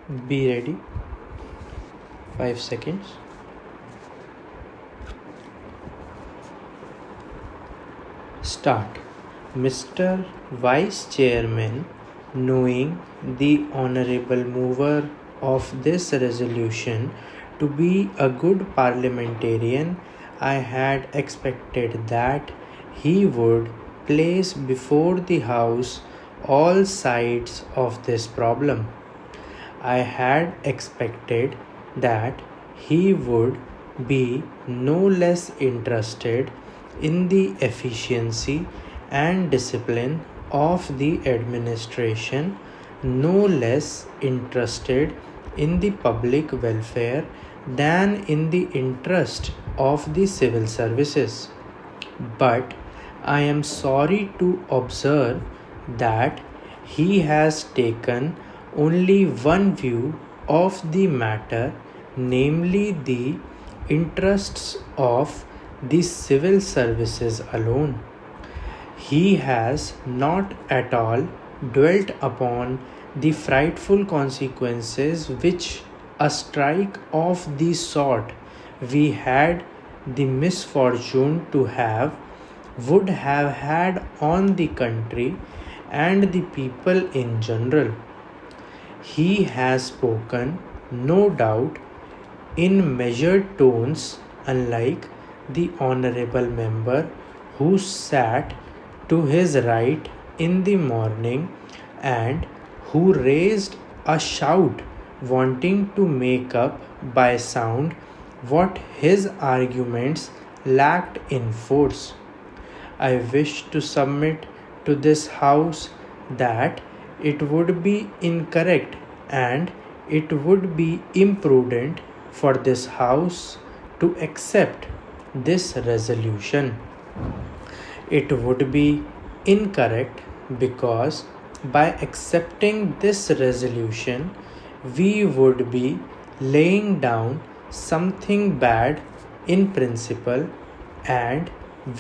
Be ready. 5 seconds. Start. Mr. Vice Chairman, knowing the honorable mover of this resolution to be a good parliamentarian, I had expected that he would place before the House all sides of this problem. I had expected that he would be no less interested in the efficiency and discipline of the administration, no less interested in the public welfare than in the interest of the civil services. But I am sorry to observe that he has taken only one view of the matter, namely the interests of the civil services alone. He has not at all dwelt upon the frightful consequences which a strike of the sort we had the misfortune to have would have had on the country and the people in general. He has spoken, no doubt, in measured tones, unlike the honorable member who sat to his right in the morning and who raised a shout wanting to make up by sound what his arguments lacked in force. I wish to submit to this House that it would be incorrect and it would be imprudent for this House to accept this resolution. It would be incorrect because by accepting this resolution, we would be laying down something bad in principle, and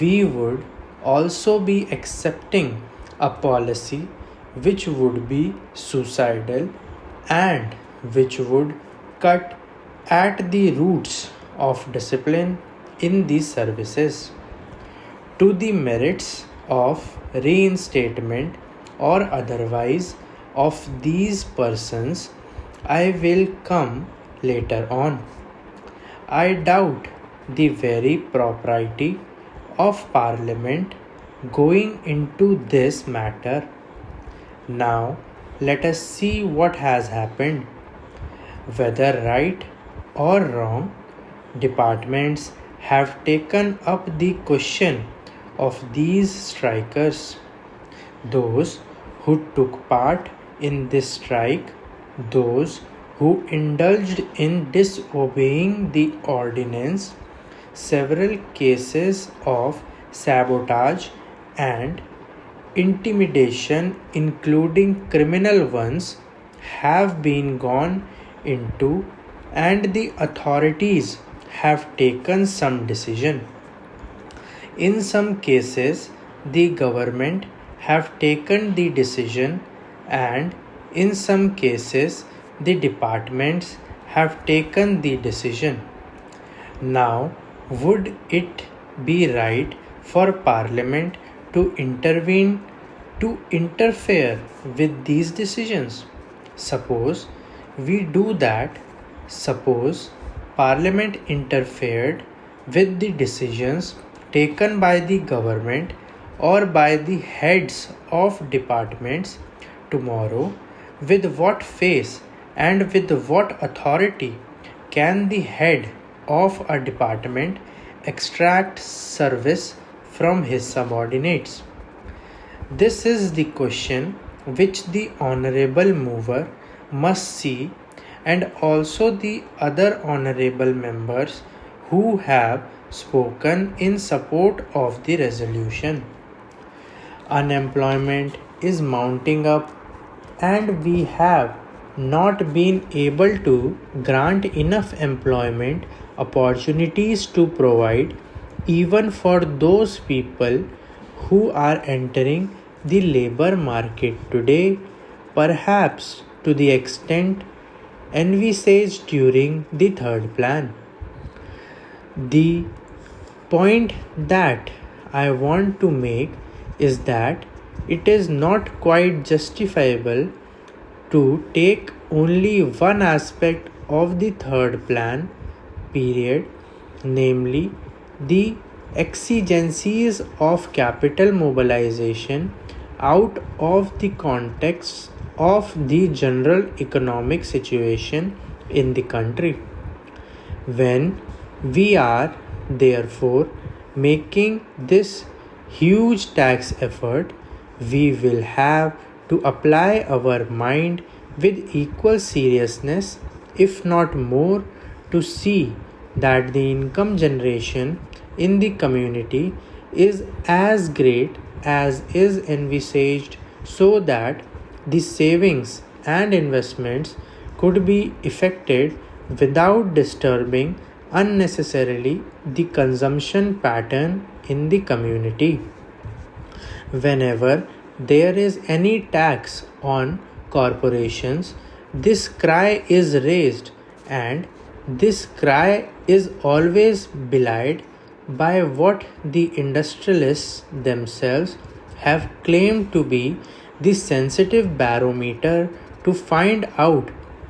we would also be accepting a policy which would be suicidal and which would cut at the roots of discipline in these services. To the merits of reinstatement or otherwise of these persons, I will come later on. I doubt the very propriety of Parliament going into this matter. Now, let us see what has happened. Whether right or wrong, departments have taken up the question of these strikers. Those who took part in this strike, those who indulged in disobeying the ordinance, several cases of sabotage and intimidation, including criminal ones, have been gone into, and the authorities have taken some decision. In some cases, the government have taken the decision, and in some cases, the departments have taken the decision. Now, would it be right for Parliament to intervene, to interfere with these decisions? Suppose we do that. Suppose Parliament interfered with the decisions taken by the government or by the heads of departments. Tomorrow, with what face and with what authority can the head of a department extract service from his subordinates? This is the question which the honorable mover must see, and also the other honorable members who have spoken in support of the resolution. Unemployment is mounting up, and we have not been able to grant enough employment opportunities to provide even for those people who are entering the labor market today, perhaps to the extent envisaged during the third plan. The point that I want to make is that it is not quite justifiable to take only one aspect of the third plan period, namely the exigencies of capital mobilization, out of the context of the general economic situation in the country. When we are therefore making this huge tax effort, we will have to apply our mind with equal seriousness, if not more, to see that the income generation in the community is as great as is envisaged, so that the savings and investments could be effected without disturbing unnecessarily the consumption pattern in the community. Whenever there is any tax on corporations, this cry is raised, and this cry is always belied by what the industrialists themselves have claimed to be the sensitive barometer to find out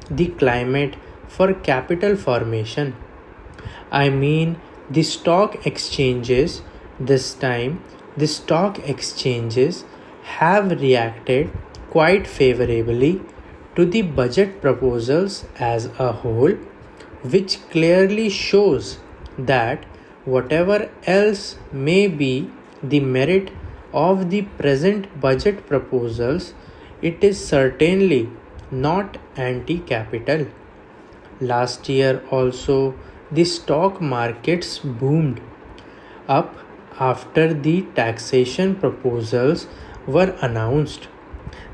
the climate for capital formation. I mean the stock exchanges. This time, the stock exchanges have reacted quite favorably to the budget proposals as a whole, which clearly shows that whatever else may be the merit of the present budget proposals, it is certainly not anti-capital. Last year also, the stock markets boomed up after the taxation proposals were announced.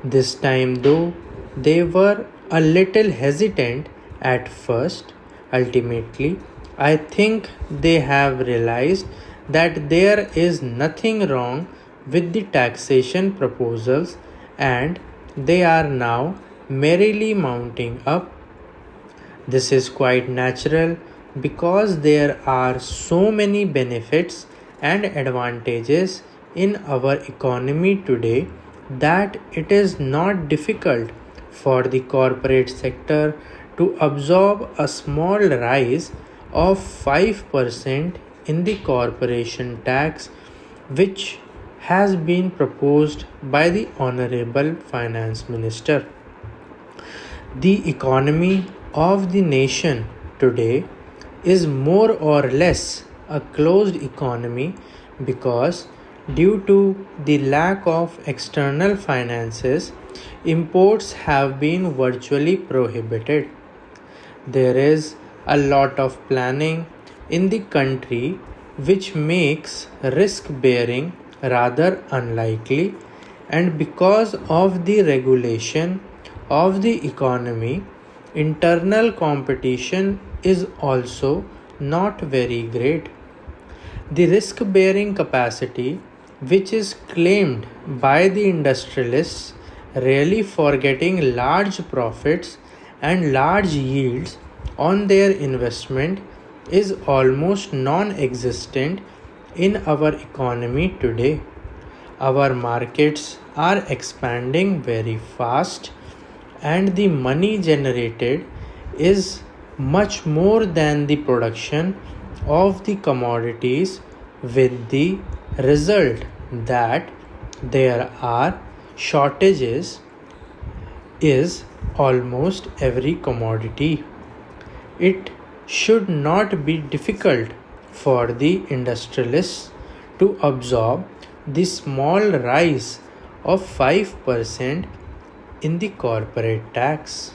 This time, though, they were a little hesitant at first. Ultimately, I think they have realized that there is nothing wrong with the taxation proposals, and they are now merrily mounting up. This is quite natural because there are so many benefits and advantages in our economy today that it is not difficult for the corporate sector to absorb a small rise of 5% in the corporation tax, which has been proposed by the Honorable Finance Minister. The economy of the nation today is more or less a closed economy because, due to the lack of external finances, imports have been virtually prohibited. There is a lot of planning in the country which makes risk bearing rather unlikely, and because of the regulation of the economy, internal competition is also not very great. The risk bearing capacity, which is claimed by the industrialists, really for getting large profits and large yields on their investment, is almost non existent in our economy today. Our markets are expanding very fast, and the money generated is much more than the production of the commodities, with the result that there are shortages is almost every commodity. It should not be difficult for the industrialists to absorb the small rise of 5% in the corporate tax.